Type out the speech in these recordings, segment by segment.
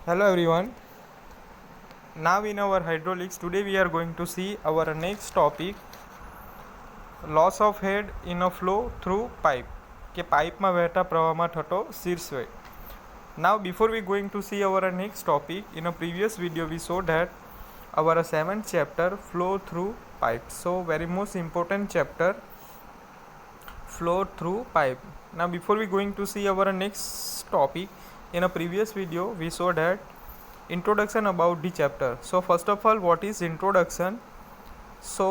Hello everyone. Now in our hydraulics today we are going to see our next topic, loss of head in a flow through pipe કે પાઇપમાં વહેતા પ્રવાહમાં થતો શીર્ષવેગ. Now before we going to see our next topic, in a previous video we saw that our 7th chapter flow through pipe. So very most important chapter, flow through pipe. Now before we going to see our next topic, in a previous video we saw that introduction about the chapter. So first of all, what is introduction? So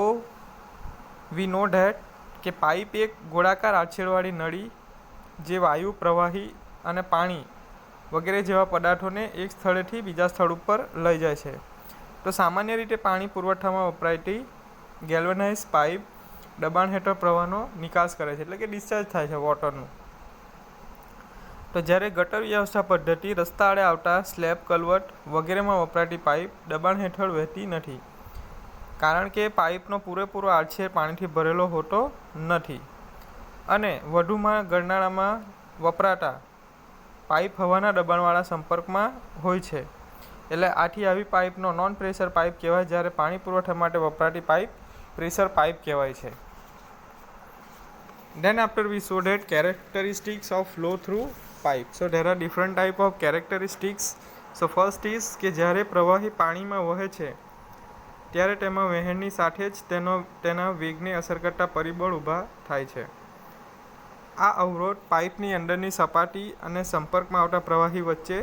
we know that કે pipe એક ગોળાકાર આછેડવાળી નળી જે વાયુ પ્રવાહી અને પાણી વગેરે જેવા પદાર્થોને એક સ્થળેથી બીજા સ્થળ ઉપર લઈ જાય છે. તો સામાન્ય રીતે પાણી પુરવઠામાં વપરાતી ગેલ્વનાઇઝ પાઇપ દબાણ હેઠળ પ્રવાહનો નિકાસ કરે છે, એટલે કે ડિસ્ચાર્જ થાય છે વોટરનું. તો જ્યારે ગટર વ્યવસ્થા પદ્ધતિ રસ્તા આડે આવતા સ્લેબ, કલવટ વગેરેમાં વપરાતી પાઇપ દબાણ હેઠળ વહેતી નથી, કારણ કે પાઇપનો પૂરેપૂરો આડછેદ પાણીથી ભરેલો હોતો નથી અને વધુમાં ગરનાળામાં વપરાતા પાઇપ હવાના દબાણવાળા સંપર્કમાં હોય છે, એટલે આથી આવી પાઇપનો નોન પ્રેશર પાઇપ કહેવાય, જ્યારે પાણી પુરવઠા માટે વપરાતી પાઇપ પ્રેશર પાઇપ કહેવાય છે. Then after we saw that characteristics of flow through pipe. So there are different type of characteristics. So first is કે જ્યારે પ્રવાહી પાણીમાં વહે છે ત્યારે તેમાં વહેણની સાથે જ તેના વેગને અસર કરતા પરિબળ ઊભા થાય છે. આ અવરોધ પાઇપની અંદરની સપાટી અને સંપર્કમાં આવતા પ્રવાહી વચ્ચે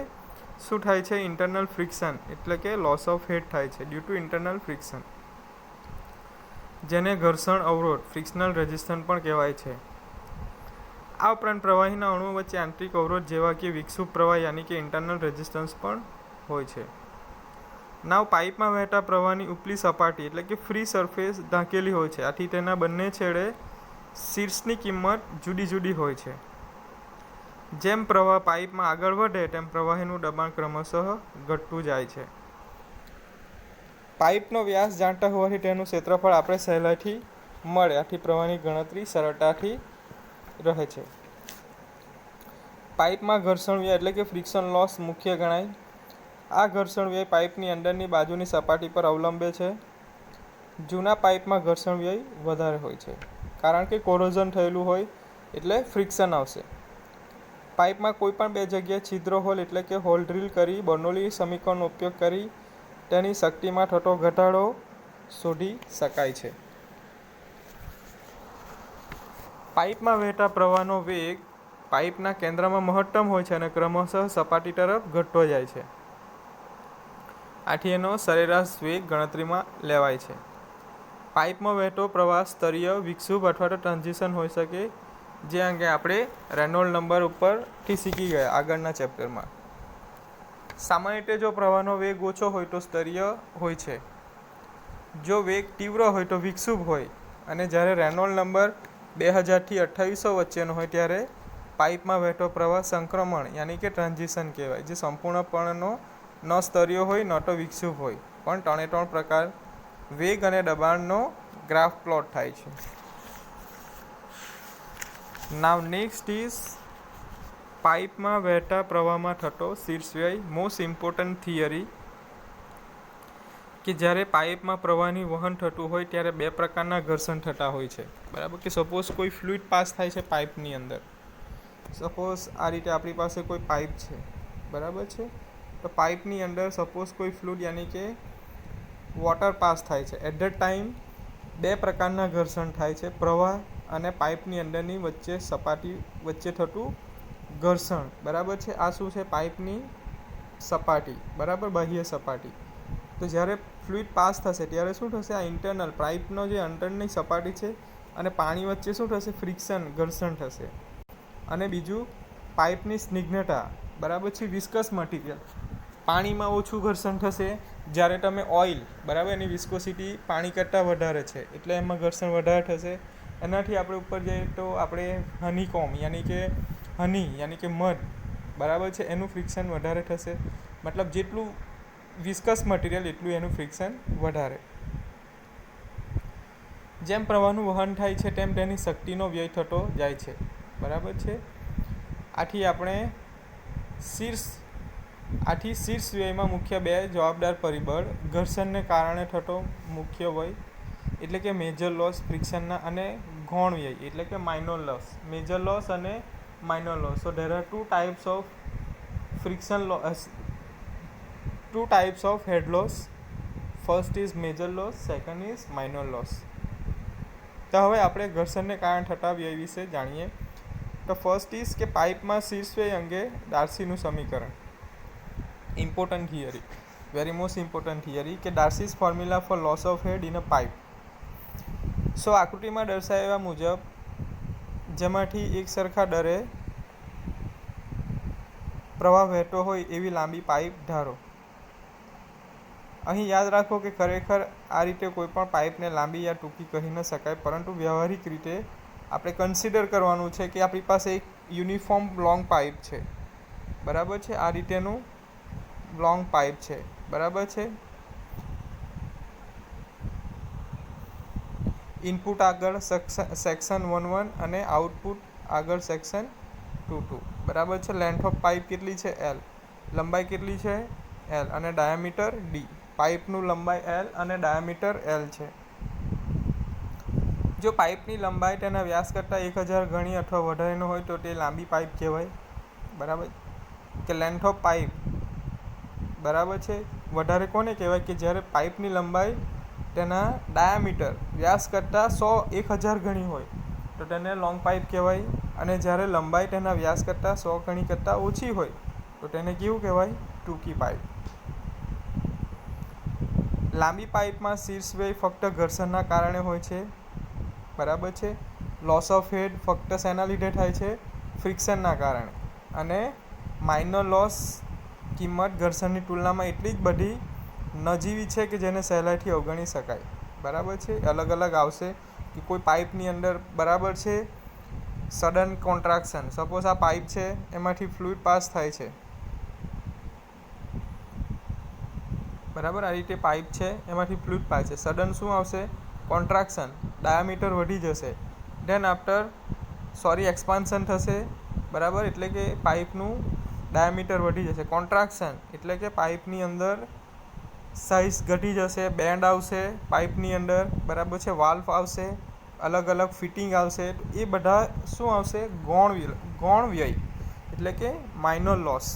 શું થાય છે? ઇન્ટરનલ ફ્રિક્શન, એટલે કે લોસ ઓફ હેડ થાય છે ડ્યુ ટુ ઇન્ટરનલ ફ્રિક્શન, જેને ઘર્ષણ અવરોધ ફ્રિક્શનલ રેઝિસ્ટન્સ પણ કહેવાય છે. આ ઉપરાંત પ્રવાહીના અણુઓ વચ્ચે આંતરિક અવરોધ જેવા કે વિક્ષુપ પ્રવાહ યાની કે ઇન્ટરનલ રેઝિસ્ટન્સ પણ હોય છે. નાવ પાઇપમાં વહેતા પ્રવાહની ઉપલી સપાટી એટલે કે ફ્રી સરફેસ ઢાંકેલી હોય છે, આથી તેના બંને છેડે શીર્ષની કિંમત જુદી જુદી હોય છે. જેમ પ્રવાહ પાઇપમાં આગળ વધે તેમ પ્રવાહીનું દબાણ ક્રમશઃ ઘટતું જાય છે. પાઇપનો વ્યાસ જાણતા હોવાથી તેનું ક્ષેત્રફળ આપણે સહેલાઈથી મળે, આથી પ્રવાહની ગણતરી સરળતાથી રહે છે. પાઇપમાં ઘર્ષણ વ્યય એટલે કે ફ્રિક્શન લોસ મુખ્ય ગણાય. આ ઘર્ષણ વ્યય પાઇપની અંદરની બાજુની સપાટી પર અવલંબે છે. જૂના પાઇપમાં ઘર્ષણ વ્યય વધારે હોય છે, કારણ કે કોરોઝન થયેલું હોય એટલે ફ્રિક્શન આવશે. પાઇપમાં કોઈ પણ બે જગ્યાએ છિદ્રો હોલ એટલે કે હોલ ડ્રીલ કરી બર્નોલી સમીકરણનો ઉપયોગ કરી તેની શક્તિમાં થતો ઘટાડો શોધી શકાય છે. પાઇપમાં વહેતા પ્રવાહનો વેગ પાઇપના કેન્દ્રમાં મહત્તમ હોય છે અને ક્રમશઃ સપાટી તરફ ઘટતો જાય છે, આથી એનો સરેરાશ વેગ ગણતરીમાં લેવાય છે. પાઇપમાં વહેતો પ્રવાહ સ્તરીય, વિક્ષુપ અથવા તો ટ્રાન્ઝિશન હોઈ શકે, જે અંગે આપણે રેનોલ્ડ નંબર ઉપરથી શીખી ગયા આગળના ચેપ્ટરમાં. સામાન્ય રીતે જો પ્રવાહનો વેગ ઓછો હોય તો સ્તરીય હોય છે, જો વેગ તીવ્ર હોય તો વિક્ષુપ હોય, અને જ્યારે રેનોલ્ડ નંબર 2000થી 2800 વચ્ચેનો હોય ત્યારે પાઇપમાં વહેતો પ્રવાહ સંક્રમણ યાની કે ટ્રાન્ઝિશન કહેવાય, જે સંપૂર્ણપણેનો ન સ્તરીય હોય ન તો વિક્ષુપ હોય, પણ 3 પ્રકાર વેગ અને દબાણનો ગ્રાફ પ્લોટ થાય છે. નાવ નેક્સ્ટ ઇઝ પાઇપમાં વહેતા પ્રવાહમાં થતો શીર્ષવ્યય. મોસ્ટ ઇમ્પોર્ટન્ટ થિયરી કે જ્યારે પાઇપમાં પ્રવાહની વહન થતું હોય ત્યારે બે પ્રકારના ઘર્ષણ થતા હોય છે, બરાબર. કે સપોઝ કોઈ ફ્લુઇડ પાસ થાય છે પાઇપની અંદર, સપોઝ આ રીતે આપણી પાસે કોઈ પાઇપ છે, બરાબર છે. તો પાઇપની અંદર સપોઝ કોઈ ફ્લુઇડ યાની કે વોટર પાસ થાય છે. એટ ધેટ ટાઈમ બે પ્રકારના ઘર્ષણ થાય છે, પ્રવાહ અને પાઇપની અંદરની વચ્ચે સપાટી વચ્ચે થતું ઘર્ષણ, બરાબર છે. આ શું છે? પાઇપની સપાટી, બરાબર, બાહ્ય સપાટી. તો જ્યારે ફ્લુઇડ પાસ થશે ત્યારે શું થશે? આ ઇન્ટરનલ પાઇપનો જે અંદરની સપાટી છે અને પાણી વચ્ચે શું થશે? ફ્રિક્શન, ઘર્ષણ થશે. અને બીજું પાઇપની સ્નિગ્ધતા, બરાબર છે, વિસ્કસ મટીરિયલ, પાણીમાં ઓછું ઘર્ષણ થશે. જ્યારે તમે ઓઇલ, બરાબર, એની વિસ્કોસિટી પાણી કરતાં વધારે છે એટલે એમાં ઘર્ષણ વધારે થશે. એનાથી આપણે ઉપર જઈએ તો આપણે હનીકોમ યાની કે મધ, બરાબર છે, એનું ફ્રિક્શન વધારે થશે. મતલબ જેટલું વિસ્કસ મટીરિયલ એટલું એનું ફ્રિક્શન વધારે. જેમ પ્રવાહનું વહન થાય છે તેમ તેની શક્તિનો વ્યય થતો જાય છે, બરાબર છે. આથી આપણે શીર્ષ આથી શીર્ષ વ્યયમાં મુખ્ય બે જવાબદાર પરિબળ ઘર્ષણને કારણે થતો મુખ્ય વ્યય એટલે કે મેજર લોસ ફ્રિક્શનના અને ગૌણ વ્યય એટલે કે માઇનોર લોસ. મેજર લોસ અને minor loss. So there are two types of friction loss, two types of head loss. First is major loss, second is minor loss. તો હવે આપણે ઘર્ષણને કારણે થતા વ્યય વિશે જાણીએ. તો ફર્સ્ટ ઇઝ કે પાઇપમાં શીર્ષ વ્યય અંગે ડાર્સીનું સમીકરણ. Important theory, very most important theory કે Darcy's formula for loss of head in a pipe. So આકૃતિમાં દર્શાવ્યા મુજબ જેમાંથી એક સરખા દરે પ્રવાહ વહેતો હોય એવી લાંબી પાઇપ ધારો. અહીં યાદ રાખો કે ખરેખર આ રીતે કોઈ પણ પાઇપને લાંબી યા ટૂંકી કહી ન શકાય, પરંતુ વ્યવહારિક રીતે આપણે કન્સિડર કરવાનું છે કે આપણી પાસે એક યુનિફોર્મ લોંગ પાઇપ છે, બરાબર છે. આ રીતેનું લોંગ પાઇપ છે, બરાબર છે. ઇનપુટ આગળ સેક્શન 1 અને આઉટપુટ આગળ સેક્શન 2, બરાબર છે. લેન્થ ઓફ પાઇપ કેટલી છે? L. લંબાઈ કેટલી છે? L અને ડાયામીટર D. પાઇપનું લંબાઈ L અને ડાયામીટર L છે. જો પાઇપની લંબાઈ તેના વ્યાસ કરતાં 1000 ગણી અથવા વધારેનો હોય તો તે લાંબી પાઇપ કહેવાય, બરાબર. કે લેન્થ ઓફ પાઇપ, બરાબર છે, વધારે કોને કહેવાય? કે જ્યારે પાઇપની લંબાઈ તેના ડાયામીટર વ્યાસ કરતાં 1000 ગણી હોય તો તેને લોંગ પાઇપ કહેવાય, અને જ્યારે લંબાઈ તેના વ્યાસ કરતાં 100 ગણી કરતાં ઓછી હોય તો તેને કેવું કહેવાય? ટૂંકી પાઇપ. લાંબી પાઇપમાં શીર્ષ વ્યય ફક્ત ઘર્ષણના કારણે હોય છે, બરાબર છે. લોસ ઓફ હેડ ફક્ત શેના લીધે થાય છે? ફ્રિક્શનના કારણે. અને માઇનર લોસ કિંમત ઘર્ષણની તુલનામાં એટલી જ બધી નજીવી છે કે જેને સહેલાઈથી અવગણી શકાય, બરાબર છે. અલગ અલગ આવશે કે કોઈ પાઇપની અંદર, બરાબર છે, સડન કોન્ટ્રાક્શન. સપોઝ આ પાઇપ છે, એમાંથી ફ્લુઇડ પાસ થાય છે, બરાબર. આ રીતે પાઇપ છે, એમાંથી ફ્લુઇડ પાસ છે. સડન શું આવશે? કોન્ટ્રાક્શન. ડાયામીટર વધી જશે. ધેન આફ્ટર એક્સપાન્શન થશે, બરાબર. એટલે કે પાઇપનું ડાયામીટર વધી જશે. કોન્ટ્રાક્શન એટલે કે પાઇપની અંદર સાઇઝ ઘટી જશે, બેન્ડ આવશે પાઇપની અંદર, બરાબર છે. વાલ્વ આવશે, અલગ અલગ ફિટિંગ આવશે. એ બધા શું આવશે? ગૌણ વ્યય એટલે કે માઇનર લોસ.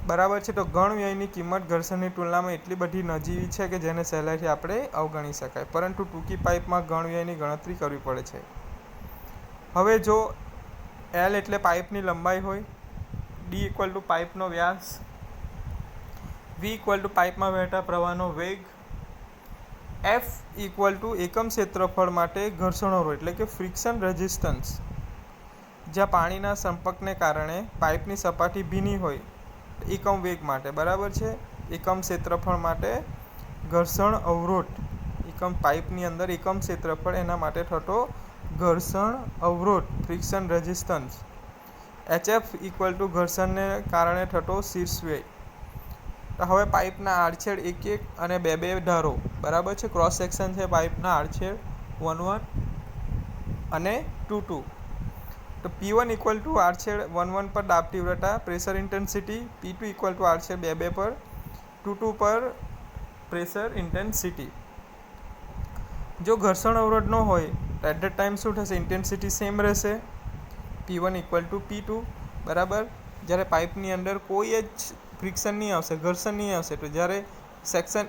બરાબર છે. તો ગૌણ વ્યયની કિંમત ઘર્ષણની તુલનામાં એટલી બધી નજીવી છે કે જેને સહેલાઈથી આપણે અવગણી શકાય, પરંતુ ટૂંકી પાઇપમાં ગૌણ વ્યયની ગણતરી કરવી પડે છે. હવે જો L એટલે પાઇપની લંબાઈ હોય, D ઇક્વલ ટુ પાઇપનો વ્યાસ, V ઇક્વલ ટુ પાઇપમાં વહેતા પ્રવાહનો વેગ, F ઇક્વલ ટુ એકમ ક્ષેત્રફળ માટે ઘર્ષણ અવરોધ એટલે કે ફ્રિક્શન રેઝિસ્ટન્સ, જ્યાં પાણીના સંપર્કને કારણે પાઇપની સપાટી ભીની હોય, એકમ વેગ માટે, બરાબર છે. એકમ ક્ષેત્રફળ માટે ઘર્ષણ અવરોધ, એકમ પાઇપની અંદર એકમ ક્ષેત્રફળ, એના માટે થતો ઘર્ષણ અવરોધ friction resistance. HF equal to ઘર્ષણને કારણે થતો શીર્ષ વ્યય. તો હવે પાઇપના આડછેદ 1 અને 2 ધારો, બરાબર છે. ક્રોસ સેક્શન છે પાઇપના આડછેદ 1 અને 2. તો P1 ઇક્વલ ટુ આડછેદ 1 પર દાબ તીવ્રતા pressure intensity, P2 equal to આડછેદ 2 પર 2 પર પ્રેશર ઇન્ટેન્સિટી. જો ઘર્ષણ અવરોધ ન હોય તો એટ ધ ટાઈમ શું થશે? ઇન્ટેન્સિટી સેમ રહેશે, P1 ઇક્વલ ટુ P2, બરાબર. જ્યારે પાઇપની અંદર કોઈ જ ફ્રિક્શન નહીં આવશે, ઘર્ષણ નહીં આવશે, તો જ્યારે સેક્શન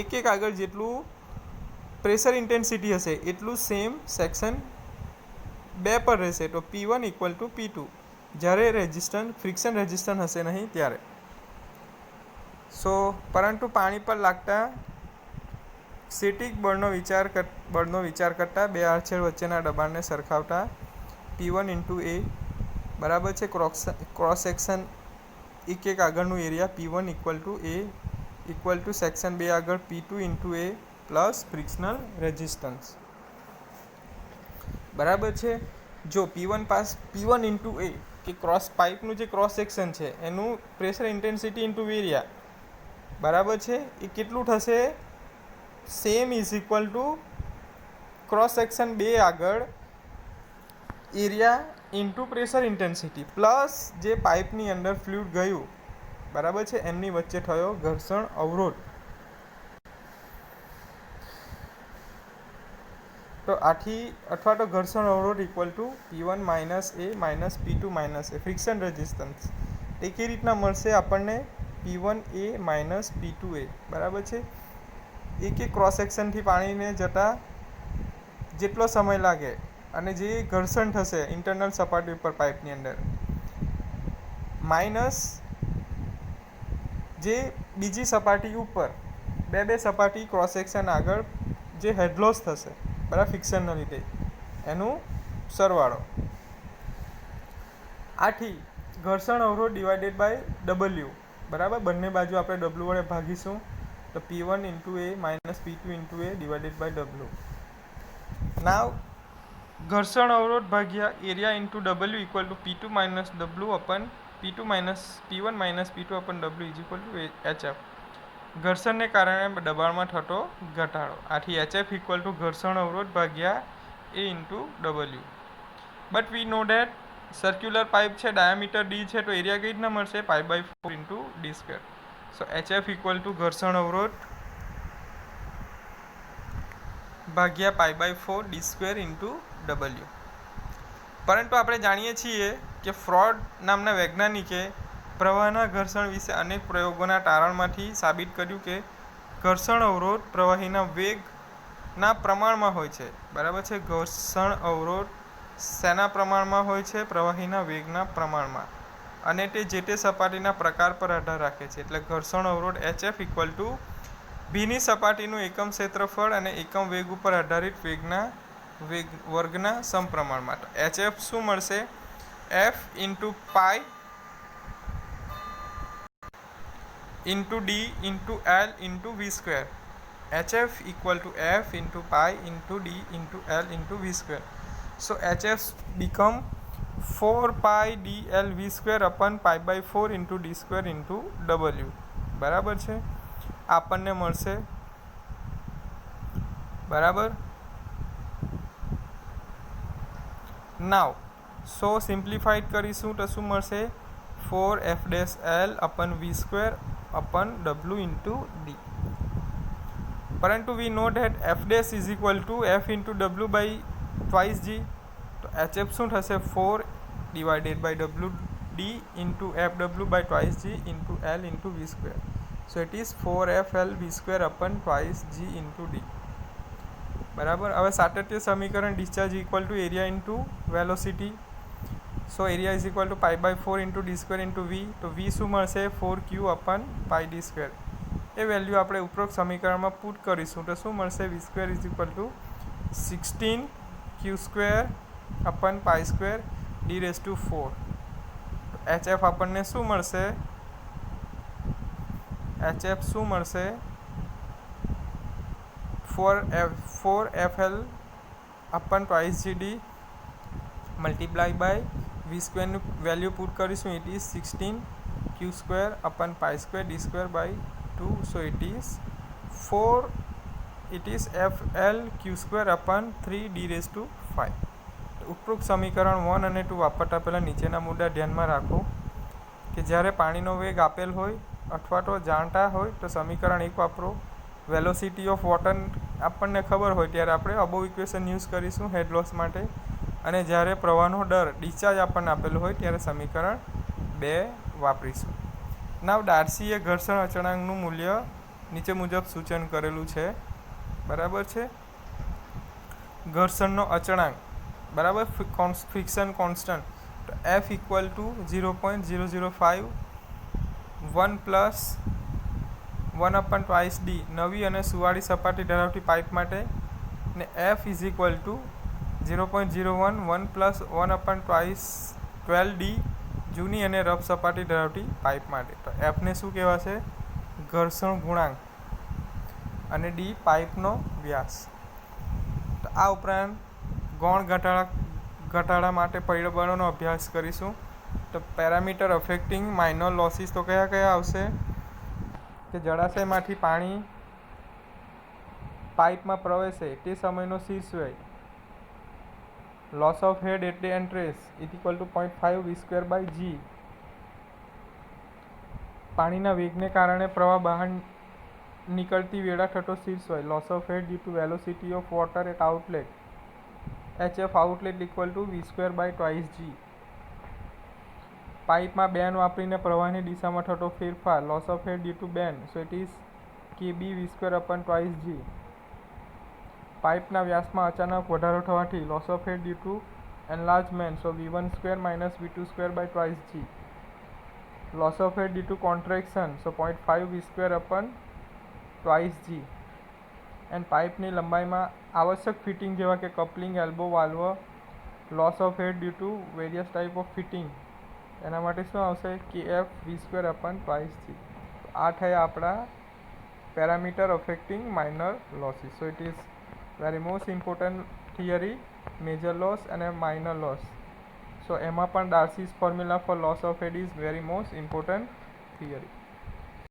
એક આગળ જેટલું પ્રેશર ઇન્ટેન્સિટી હશે એટલું સેમ સેક્શન 2 પર રહેશે, તો P1 ઇક્વલ ટુ P2. જ્યારે ફ્રિક્શન રેઝિસ્ટન્સ હશે નહીં ત્યારે. પરંતુ પાણી પર લાગતા સ્ટેટિક બળનો વિચાર કરતા બે આડછેદ વચ્ચેના દબાણને સરખાવતા P1 ઇન્ટુ A, બરાબર છે. ક્રોસ સેક્શન એક આગળનું area P1 equal to A equal to section 2 આગળ P2 into A plus frictional resistance, બરાબર છે. જો P1 ઇન્ટુ A કે પાઇપનું જે ક્રોસ સેક્શન છે એનું પ્રેશર ઇન્ટેન્સિટી ઇન્ટુ એરિયા, બરાબર છે, એ કેટલું થશે? Same is equal to cross section 2 આગળ area into pressure intensity plus જે પાઇપની અંદર ફ્લુઇડ ગયું, બરાબર છે, એમની વચ્ચે થયો ઘર્ષણ અવરોધ. તો આથી અથવા તો ઘર્ષણ અવરોધ equal to P1 minus a minus P2 minus a friction resistance. એ કેવી રીતના મળશે આપણને? P1 એ માઇનસ P2 એ, બરાબર છે. એક ક્રોસ સેક્શનથી પાણીને જતા જેટલો સમય લાગે અને જે ઘર્ષણ થશે ઇન્ટરનલ સપાટી ઉપર પાઇપની અંદર, માઇનસ જે બીજી સપાટી ઉપર બે સપાટી ક્રોસ સેક્શન આગળ જે હેડ લોસ થશે, બરાબર, ફિક્શનના લીધે, એનું સરવાળો. આથી ઘર્ષણ અવરોધ ડિવાઇડેડ બાય W, બરાબર, બંને બાજુ આપણે W વડે ભાગીશું, તો P1 into A minus P2 into A divided by W. Now ઘર્ષણ અવરોધ ભાગ્યા area into W equal to P2 minus W upon P1 minus P2 upon W is equal to HF. ઘર્ષણને કારણે દબાણમાં થતો ઘટાડો. આથી HF ઇક્વલ ટુ ઘર્ષણ અવરોધ ભાગ્યા a into W. But we know that circular pipe છે, ડાયામીટર D છે, તો એરિયા કઈ રીતના મળશે? Pi by 4 into D square. So HF equal to ઘર્ષણ અવરોધ ભાગ્યા pi by 4 D square into W. પરંતુ આપણે જાણીએ છીએ કે ફ્રોડ નામના વૈજ્ઞાનિકે પ્રવાહના ઘર્ષણ વિશે અનેક પ્રયોગોના તારણમાંથી સાબિત કર્યું કે ઘર્ષણ અવરોધ પ્રવાહીના વેગના પ્રમાણમાં હોય છે, બરાબર છે. ઘર્ષણ અવરોધ શેના પ્રમાણમાં હોય છે? પ્રવાહીના વેગના પ્રમાણમાં, અને તે જે તે સપાટીના પ્રકાર પર આધાર રાખે છે. એટલે ઘર્ષણ અવરોધ HF ઇક્વલ ટુ ભીની સપાટીનું એકમ ક્ષેત્રફળ અને એકમ વેગ ઉપર આધારિત વર્ગના સમપ્રમાણમાં. તો HF શું મળશે? F into pi into D into L into V square. HF equal to F into pi into D into L into V square. So HF become 4 pi dl v square upon pi by 4 into D square into W, બરાબર છે. આપણને મળશે, બરાબર. નાવ સો simplified કરીશું તો શું મળશે? 4f dash L upon V square upon W into D. પરંતુ we know that F dash is equal to F into W by twice G. તો HF શું થશે? 4 divided by WD into FW by twice G into L into V square. So it is 4FL V square upon twice G into D, બરાબર. હવે સાતત્ય સમીકરણ discharge equal to area into velocity. So area is equal to pi by 4 into D square into V. તો V શું મળશે? 4Q upon pi D square. એ value આપણે ઉપરોક્ત સમીકરણમાં પુટ કરીશું તો શું મળશે? V square is equal to 16Q square upon pi square D raise to 4. HF આપણને શું મળશે? HF શું મળશે? 4FL upon twice GD multiply by V સ્ક્વેરનું વેલ્યુ પુટ કરીશું. It is 16Q square upon pi square D square by 2. So it is FL Q square upon 3 D raise to 5. ઉપરોક્ત સમીકરણ 1 અને 2 વાપરતા પહેલાં નીચેના મુદ્દા ધ્યાનમાં રાખો કે જ્યારે પાણીનો વેગ આપેલ હોય અથવા તો જાણતા હોય તો સમીકરણ 1 વાપરો. વેલોસિટી ઓફ વોટર આપણને ખબર હોય ત્યારે આપણે અબોવ ઇક્વેશન યુઝ કરીશું હેડ લોસ માટે, અને જ્યારે પ્રવાહનો દર ડિસ્ચાર્જ આપણને આપેલો હોય ત્યારે સમીકરણ 2 વાપરીશું. નાવ ડાર્સીએ ઘર્ષણ અચળાંકનું મૂલ્ય નીચે મુજબ સૂચન કરેલું છે, બરાબર છે. ઘર્ષણનો અચળાંક, બરાબર, ફ્રિક્શન કોન્સ્ટન્ટ. તો F equal to 0.005 1 plus 1 upon twice D નવી અને સુવાળી સપાટી ધરાવતી પાઇપ માટે, ને F is equal to 0.01 1 plus 1 upon twice 12D જૂની અને રફ સપાટી ધરાવતી પાઇપ માટે. તો Fને શું કહેવાશે? ઘર્ષણ ગુણાંક, અને D પાઇપનો વ્યાસ. તો આ ઉપરાંત ગૌણ ઘટાડા માટે પરિબળોનો અભ્યાસ કરીશું. તો પેરામીટર અફેક્ટિંગ માઇનોર લોસીસ તો કયા કયા આવશે? કે જળાશયમાંથી પાણી પાઇપમાં પ્રવેશે તે સમયનો શીર્ષ વેગ, લોસ ઓફ હેડ એટલે entrance is equal to 0.5 v² by g. પાણીના વેગને કારણે પ્રવાહ બહાર નીકળતી વેળા થતો સ્થિર loss of head due to velocity of water at outlet HF outlet equal to v² by twice g. પાઇપમાં બેન્ડ વાપરીને પ્રવાહની દિશામાં થતો ફેરફાર loss of head due to bend so it is kb v² upon twice g. પાઇપના વ્યાસમાં અચાનક વધારો થવાથી loss of head due to enlargement so v1² minus v2² by twice g. loss of head due to contraction so 0.5 v² upon twice g. And પાઇપની લંબાઈમાં આવશ્યક fitting જેવા કે coupling elbow valve loss of head due to various type of fitting એના માટે શું આવશે kf v² upon twice g. આ થયા આપણા parameter affecting minor losses. So it is very most important theory major loss અને માઇનર લોસ. So એમાં પણ Darcy's formula for loss of head is very most important theory.